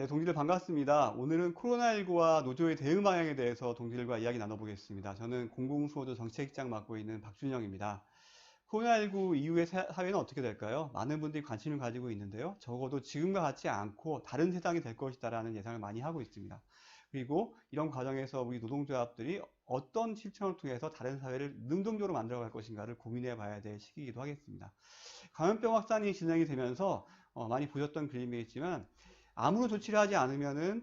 네, 동지들 반갑습니다. 오늘은 코로나19와 노조의 대응 방향에 대해서 동지들과 이야기 나눠보겠습니다. 저는 공공수호조 정책실장 맡고 있는 박준영입니다. 코로나19 이후의 사회는 어떻게 될까요? 많은 분들이 관심을 가지고 있는데요. 적어도 지금과 같지 않고 다른 세상이 될 것이다라는 예상을 많이 하고 있습니다. 그리고 이런 과정에서 우리 노동조합들이 어떤 실천을 통해서 다른 사회를 능동적으로 만들어갈 것인가를 고민해 봐야 될 시기이기도 하겠습니다. 감염병 확산이 진행이 되면서 많이 보셨던 그림이겠지만 아무런 조치를 하지 않으면은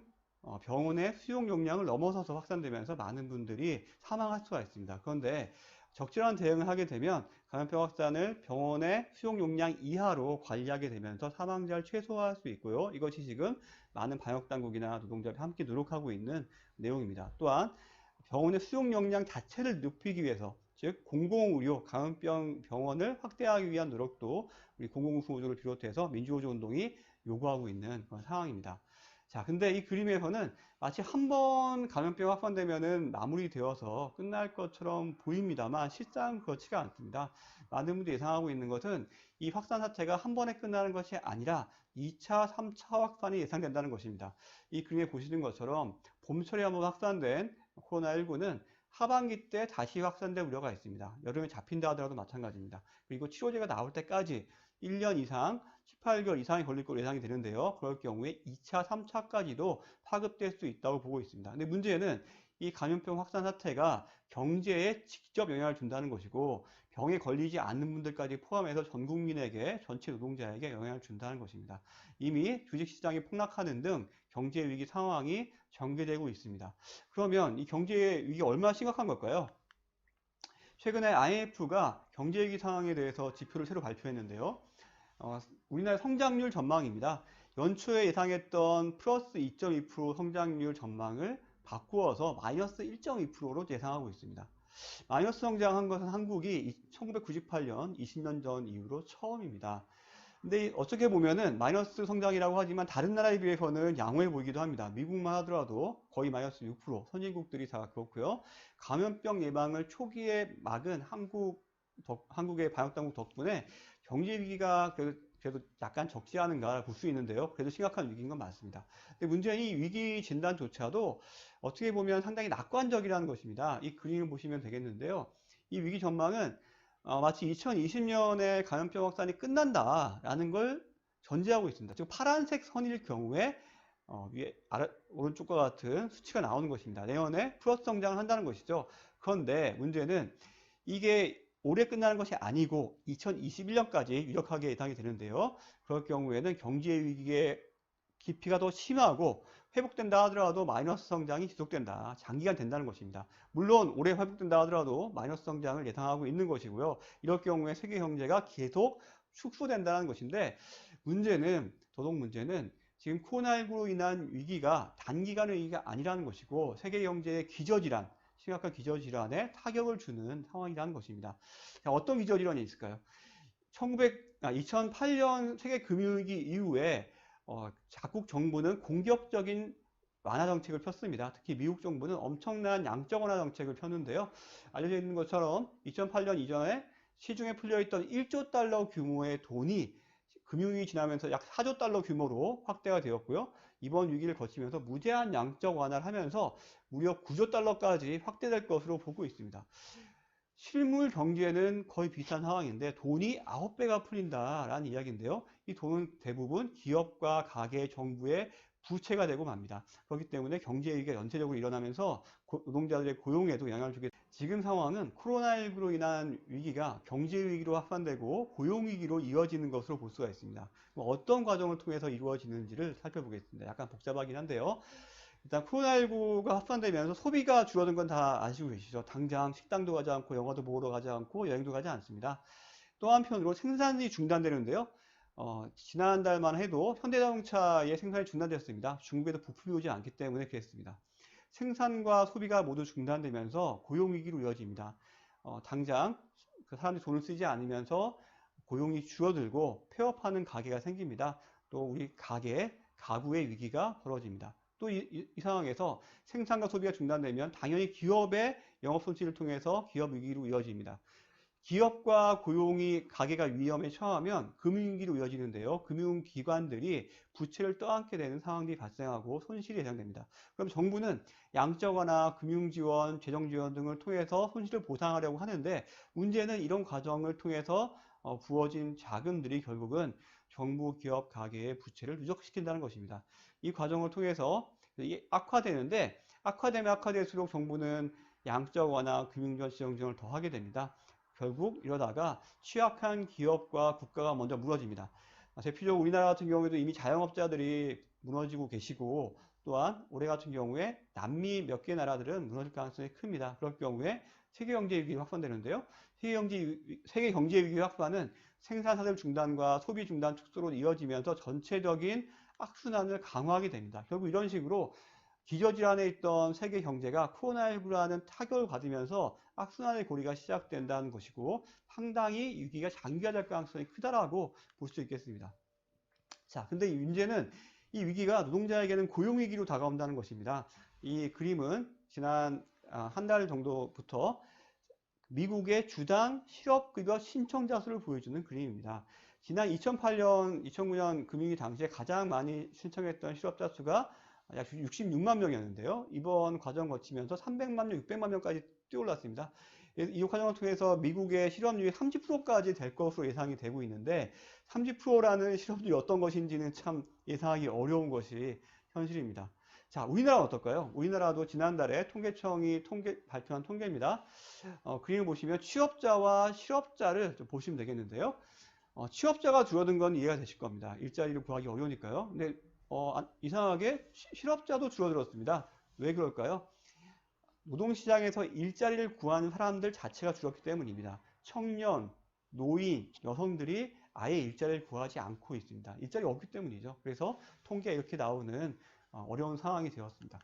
병원의 수용 용량을 넘어서서 확산되면서 많은 분들이 사망할 수가 있습니다. 그런데 적절한 대응을 하게 되면 감염병 확산을 병원의 수용 용량 이하로 관리하게 되면서 사망자를 최소화할 수 있고요. 이것이 지금 많은 방역당국이나 노동자들이 함께 노력하고 있는 내용입니다. 또한 병원의 수용 용량 자체를 높이기 위해서, 즉 공공의료 감염병 병원을 확대하기 위한 노력도 우리 공공수호조를 비롯해서 민주호조운동이 요구하고 있는 그런 상황입니다. 자, 근데 이 그림에서는 마치 한 번 감염병 확산되면은 마무리되어서 끝날 것처럼 보입니다만 실상 그렇지가 않습니다. 많은 분들이 예상하고 있는 것은 이 확산 자체가 한 번에 끝나는 것이 아니라 2차, 3차 확산이 예상된다는 것입니다. 이 그림에 보시는 것처럼 봄철에 한번 확산된 코로나19는 하반기 때 다시 확산될 우려가 있습니다. 여름에 잡힌다 하더라도 마찬가지입니다. 그리고 치료제가 나올 때까지 1년 이상, 18개월 이상이 걸릴 것으로 예상이 되는데요. 그럴 경우에 2차, 3차까지도 파급될 수 있다고 보고 있습니다. 근데 문제는 이 감염병 확산 사태가 경제에 직접 영향을 준다는 것이고 병에 걸리지 않는 분들까지 포함해서 전 국민에게, 전체 노동자에게 영향을 준다는 것입니다. 이미 주식시장이 폭락하는 등 경제 위기 상황이 전개되고 있습니다. 그러면 이 경제 위기가 얼마나 심각한 걸까요? 최근에 IMF가 경제 위기 상황에 대해서 지표를 새로 발표했는데요. 우리나라 성장률 전망입니다. 연초에 예상했던 플러스 2.2% 성장률 전망을 바꾸어서 마이너스 1.2%로 예상하고 있습니다. 마이너스 성장한 것은 한국이 1998년, 20년 전 이후로 처음입니다. 근데 어떻게 보면은 마이너스 성장이라고 하지만 다른 나라에 비해서는 양호해 보이기도 합니다. 미국만 하더라도 거의 마이너스 6%, 선진국들이 다 그렇고요. 감염병 예방을 초기에 막은 한국의 방역당국 덕분에 경제 위기가 그래도 약간 적지 않은가 볼 수 있는데요. 그래도 심각한 위기인 건 맞습니다. 근데 문제는 이 위기 진단조차도 어떻게 보면 상당히 낙관적이라는 것입니다. 이 그림을 보시면 되겠는데요. 이 위기 전망은 마치 2020년에 감염병 확산이 끝난다라는 걸 전제하고 있습니다. 즉 파란색 선일 경우에 위에 오른쪽과 같은 수치가 나오는 것입니다. 내년에 플러스 성장을 한다는 것이죠. 그런데 문제는 이게 올해 끝나는 것이 아니고 2021년까지 유력하게 예상이 되는데요. 그럴 경우에는 경제 위기의 깊이가 더 심하고 회복된다 하더라도 마이너스 성장이 지속된다. 장기간 된다는 것입니다. 물론 올해 회복된다 하더라도 마이너스 성장을 예상하고 있는 것이고요. 이럴 경우에 세계 경제가 계속 축소된다는 것인데 도덕 문제는 지금 코로나19로 인한 위기가 단기간의 위기가 아니라는 것이고 세계 경제의 기저질환, 심각한 기저질환에 타격을 주는 상황이라는 것입니다. 자, 어떤 기저질환이 있을까요? 2008년 세계 금융위기 이후에 각국 정부는 공격적인 완화 정책을 폈습니다. 특히 미국 정부는 엄청난 양적 완화 정책을 폈는데요. 알려져 있는 것처럼 2008년 이전에 시중에 풀려있던 1조 달러 규모의 돈이 금융위기 지나면서 약 4조 달러 규모로 확대가 되었고요. 이번 위기를 거치면서 무제한 양적 완화를 하면서 무려 9조 달러까지 확대될 것으로 보고 있습니다. 실물 경제는 거의 비슷한 상황인데 돈이 9배가 풀린다라는 이야기인데요. 이 돈은 대부분 기업과 가계, 정부의 부채가 되고 맙니다. 그렇기 때문에 경제 위기가 연쇄적으로 일어나면서 노동자들의 고용에도 영향을 주게 됩니다. 지금 상황은 코로나19로 인한 위기가 경제 위기로 확산되고 고용 위기로 이어지는 것으로 볼 수가 있습니다. 어떤 과정을 통해서 이루어지는지를 살펴보겠습니다. 약간 복잡하긴 한데요. 일단 코로나19가 확산되면서 소비가 줄어든 건 다 아시고 계시죠. 당장 식당도 가지 않고 영화도 보러 가지 않고 여행도 가지 않습니다. 또 한편으로 생산이 중단되는데요. 지난달만 해도 현대자동차의 생산이 중단됐습니다. 중국에도 부품이 오지 않기 때문에 그랬습니다. 생산과 소비가 모두 중단되면서 고용위기로 이어집니다. 당장 그 사람들이 돈을 쓰지 않으면서 고용이 줄어들고 폐업하는 가게가 생깁니다. 또 우리 가구의 위기가 벌어집니다. 또 이 상황에서 생산과 소비가 중단되면 당연히 기업의 영업 손실을 통해서 기업 위기로 이어집니다. 기업과 고용이 가계가 위험에 처하면 금융위기로 이어지는데요. 금융기관들이 부채를 떠안게 되는 상황이 발생하고 손실이 예상됩니다. 그럼 정부는 양적완화, 금융지원, 재정지원 등을 통해서 손실을 보상하려고 하는데 문제는 이런 과정을 통해서 부어진 자금들이 결국은 정부, 기업, 가계의 부채를 누적시킨다는 것입니다. 이 과정을 통해서 이게 악화되는데 악화되면 악화될수록 정부는 양적 완화, 금융지원, 재정지원을 더 하게 됩니다. 결국 이러다가 취약한 기업과 국가가 먼저 무너집니다. 대표적으로 우리나라 같은 경우에도 이미 자영업자들이 무너지고 계시고 또한 올해 같은 경우에 남미 몇 개 나라들은 무너질 가능성이 큽니다. 그럴 경우에 세계 경제 위기가 확산되는데요. 세계 경제 위기 확산은 생산 사슬 중단과 소비 중단 축소로 이어지면서 전체적인 악순환을 강화하게 됩니다. 결국 이런 식으로 기저질환에 있던 세계 경제가 코로나19라는 타격을 받으면서 악순환의 고리가 시작된다는 것이고 상당히 위기가 장기화될 가능성이 크다라고 볼 수 있겠습니다. 자, 근데 이 문제는 이 위기가 노동자에게는 고용위기로 다가온다는 것입니다. 이 그림은 지난 한 달 정도부터 미국의 주당 실업급여 신청자 수를 보여주는 그림입니다. 지난 2008년, 2009년 금융위기 당시에 가장 많이 신청했던 실업자 수가 약 66만 명이었는데요. 이번 과정 거치면서 300만 명, 600만 명까지 뛰어올랐습니다. 이 과정을 통해서 미국의 실업률이 30%까지 될 것으로 예상이 되고 있는데 30%라는 실업률이 어떤 것인지는 참 예상하기 어려운 것이 현실입니다. 자, 우리나라는 어떨까요? 우리나라도 지난달에 통계청이 발표한 통계입니다. 그림을 보시면 취업자와 실업자를 좀 보시면 되겠는데요. 취업자가 줄어든 건 이해가 되실 겁니다. 일자리를 구하기 어려우니까요. 근데 이상하게 실업자도 줄어들었습니다. 왜 그럴까요? 노동시장에서 일자리를 구하는 사람들 자체가 줄었기 때문입니다. 청년, 노인, 여성들이 아예 일자리를 구하지 않고 있습니다. 일자리가 없기 때문이죠. 그래서 통계가 이렇게 나오는 어려운 상황이 되었습니다.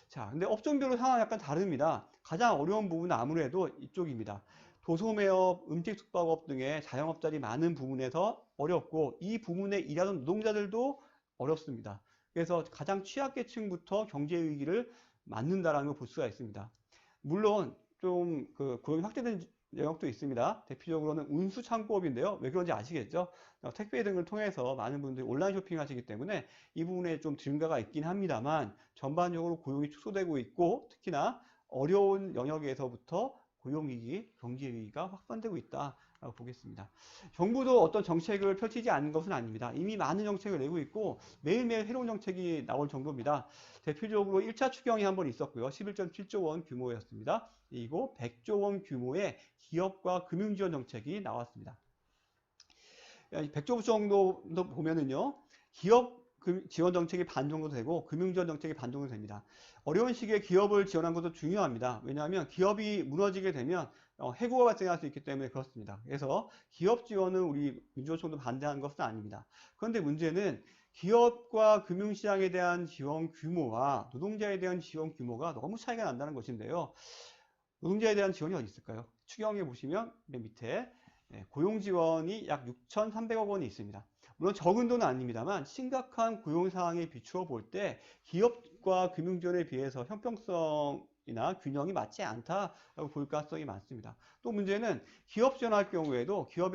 자, 근데 업종별로 상황이 약간 다릅니다. 가장 어려운 부분은 아무래도 이쪽입니다. 도소매업, 음식 숙박업 등의 자영업자들이 많은 부분에서 어렵고 이 부분에 일하는 노동자들도 어렵습니다. 그래서 가장 취약계층부터 경제 위기를 맞는다라는 걸 볼 수가 있습니다. 물론 좀 고용이 확대된 영역도 있습니다. 대표적으로는 운수창고업인데요. 왜 그런지 아시겠죠? 택배 등을 통해서 많은 분들이 온라인 쇼핑하시기 때문에 이 부분에 좀 증가가 있긴 합니다만 전반적으로 고용이 축소되고 있고 특히나 어려운 영역에서부터 고용위기, 경제위기가 확산되고 있다라고 보겠습니다. 정부도 어떤 정책을 펼치지 않는 것은 아닙니다. 이미 많은 정책을 내고 있고 매일매일 새로운 정책이 나올 정도입니다. 대표적으로 1차 추경이 한 번 있었고요. 11.7조 원 규모였습니다. 그리고 100조 원 규모의 기업과 금융지원 정책이 나왔습니다. 100조 원 정도 보면은요. 기업 지원 정책이 반 정도 되고 금융지원 정책이 반 정도 됩니다. 어려운 시기에 기업을 지원한 것도 중요합니다. 왜냐하면 기업이 무너지게 되면 해고가 발생할 수 있기 때문에 그렇습니다. 그래서 기업 지원은 우리 민주노총도 반대하는 것은 아닙니다. 그런데 문제는 기업과 금융시장에 대한 지원 규모와 노동자에 대한 지원 규모가 너무 차이가 난다는 것인데요. 노동자에 대한 지원이 어디 있을까요? 추경에 보시면 맨 밑에 고용지원이 약 6,300억 원이 있습니다. 물론 적은 돈은 아닙니다만 심각한 고용 상황에 비추어 볼 때 기업과 금융지원에 비해서 형평성이나 균형이 맞지 않다라고 볼 가능성이 많습니다. 또 문제는 기업 지원할 경우에도 기업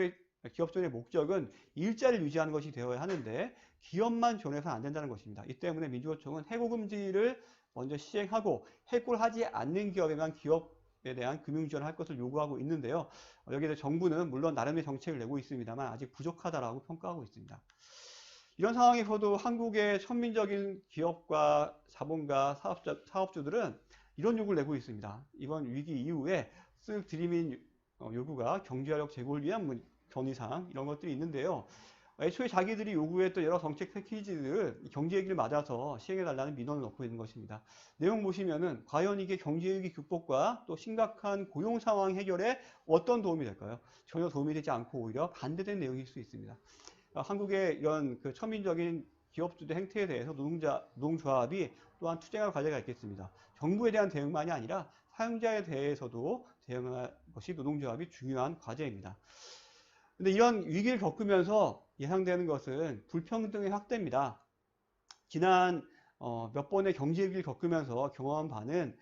지원의 목적은 일자리를 유지하는 것이 되어야 하는데 기업만 지원해서는 안 된다는 것입니다. 이 때문에 민주노총은 해고 금지를 먼저 시행하고 해고를 하지 않는 기업에만 기업에 대한 금융 지원을 할 것을 요구하고 있는데요. 여기에 대해 정부는 물론 나름의 정책을 내고 있습니다만 아직 부족하다라고 평가하고 있습니다. 이런 상황에서도 한국의 천민적인 기업과 자본가 사업주들은 이런 요구를 내고 있습니다. 이번 위기 이후에 쓱 들이민 요구가 경제활력 제고를 위한 건의사항 이런 것들이 있는데요. 애초에 자기들이 요구했던 여러 정책 패키지를 경제위기를 맞아서 시행해달라는 민원을 넣고 있는 것입니다. 내용 보시면은 과연 이게 경제위기 극복과 또 심각한 고용 상황 해결에 어떤 도움이 될까요? 전혀 도움이 되지 않고 오히려 반대된 내용일 수 있습니다. 한국의 이런 천민적인 기업주의 행태에 대해서 노동조합이 또한 투쟁할 과제가 있겠습니다. 정부에 대한 대응만이 아니라 사용자에 대해서도 대응할 것이 노동조합이 중요한 과제입니다. 근데 이런 위기를 겪으면서 예상되는 것은 불평등의 확대입니다. 지난 몇 번의 경제 위기를 겪으면서 경험한 바는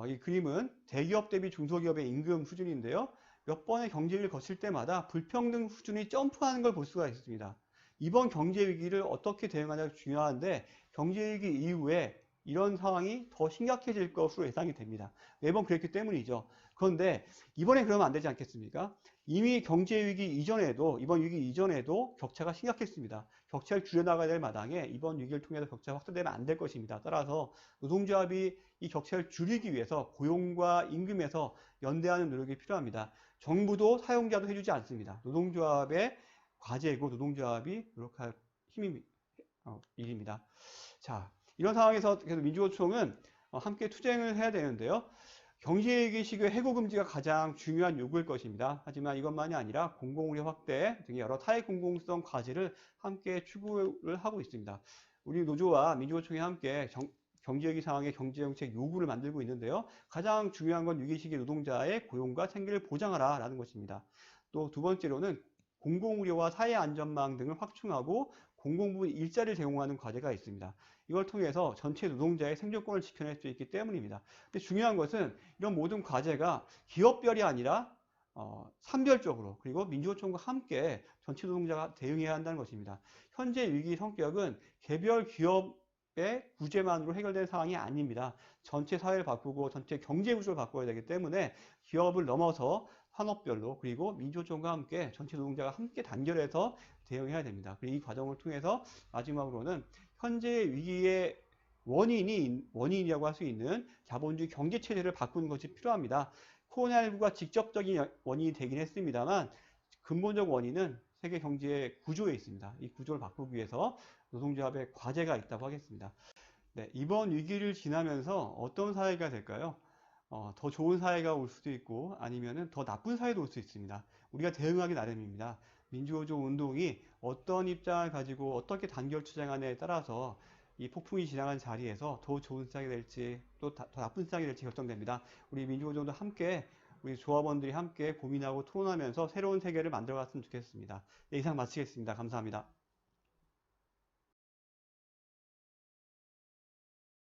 이 그림은 대기업 대비 중소기업의 임금 수준인데요. 몇 번의 경제 위기를 거칠 때마다 불평등 수준이 점프하는 걸 볼 수가 있습니다. 이번 경제 위기를 어떻게 대응하냐가 중요한데 경제 위기 이후에 이런 상황이 더 심각해질 것으로 예상이 됩니다. 매번 그랬기 때문이죠. 그런데 이번에 그러면 안 되지 않겠습니까? 이미 경제 위기 이전에도 이번 위기 이전에도 격차가 심각했습니다. 격차를 줄여나가야 될 마당에 이번 위기를 통해서 격차가 확대되면 안 될 것입니다. 따라서 노동조합이 이 격차를 줄이기 위해서 고용과 임금에서 연대하는 노력이 필요합니다. 정부도 사용자도 해주지 않습니다. 노동조합의 과제고 노동조합이 노력할 일입니다. 자, 이런 상황에서 그래서 민주노총은 함께 투쟁을 해야 되는데요. 경제위기 시기의 해고금지가 가장 중요한 요구일 것입니다. 하지만 이것만이 아니라 공공의료 확대 등의 여러 사회 공공성 과제를 함께 추구를 하고 있습니다. 우리 노조와 민주노총이 함께 경제위기 상황의 경제정책 요구를 만들고 있는데요. 가장 중요한 건 위기 시기 노동자의 고용과 생계를 보장하라라는 것입니다. 또 두 번째로는 공공의료와 사회안전망 등을 확충하고 공공부문 일자리를 제공하는 과제가 있습니다. 이걸 통해서 전체 노동자의 생존권을 지켜낼 수 있기 때문입니다. 근데 중요한 것은 이런 모든 과제가 기업별이 아니라 산별적으로 그리고 민주노총과 함께 전체 노동자가 대응해야 한다는 것입니다. 현재 위기 성격은 개별 기업의 구제만으로 해결될 상황이 아닙니다. 전체 사회를 바꾸고 전체 경제 구조를 바꿔야 되기 때문에 기업을 넘어서 산업별로 그리고 민주노총과 함께 전체 노동자가 함께 단결해서 대응해야 됩니다. 그리고 이 과정을 통해서 마지막으로는 현재 위기의 원인이라고 할 수 있는 자본주의 경제 체제를 바꾸는 것이 필요합니다. 코로나19가 직접적인 원인이 되긴 했습니다만 근본적 원인은 세계 경제의 구조에 있습니다. 이 구조를 바꾸기 위해서 노동조합의 과제가 있다고 하겠습니다. 네, 이번 위기를 지나면서 어떤 사회가 될까요? 더 좋은 사회가 올 수도 있고 아니면은 더 나쁜 사회도 올 수 있습니다. 우리가 대응하기 나름입니다. 민주노조 운동이 어떤 입장을 가지고 어떻게 단결 투쟁하느냐에 따라서 이 폭풍이 지나간 자리에서 더 좋은 시장이 될지 또 더 나쁜 시장이 될지 결정됩니다. 우리 민주노조도 함께 우리 조합원들이 함께 고민하고 토론하면서 새로운 세계를 만들어 갔으면 좋겠습니다. 네, 이상 마치겠습니다. 감사합니다.